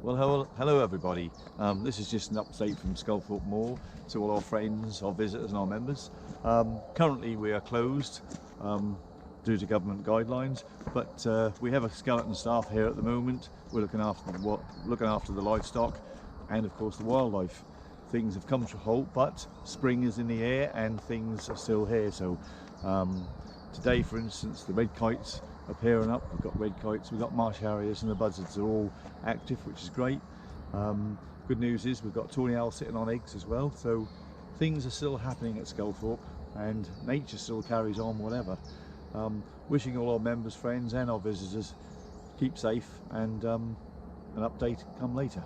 Well, hello everybody. This is just an update from Sculthorpe Moor to all our friends, our visitors and our members. Currently we are closed due to government guidelines, but we have a skeleton staff here at the moment. We're looking after the livestock and of course the wildlife. Things have come to a halt, but spring is in the air and things are still here. So today, for instance, the red kites appearing up. We've got red kites, we've got marsh harriers, and the buzzards are all active, which is great. Good news is we've got tawny owls sitting on eggs as well, so things are still happening at Sculthorpe and nature still carries on, whatever. Wishing all our members, friends and our visitors keep safe, and an update come later.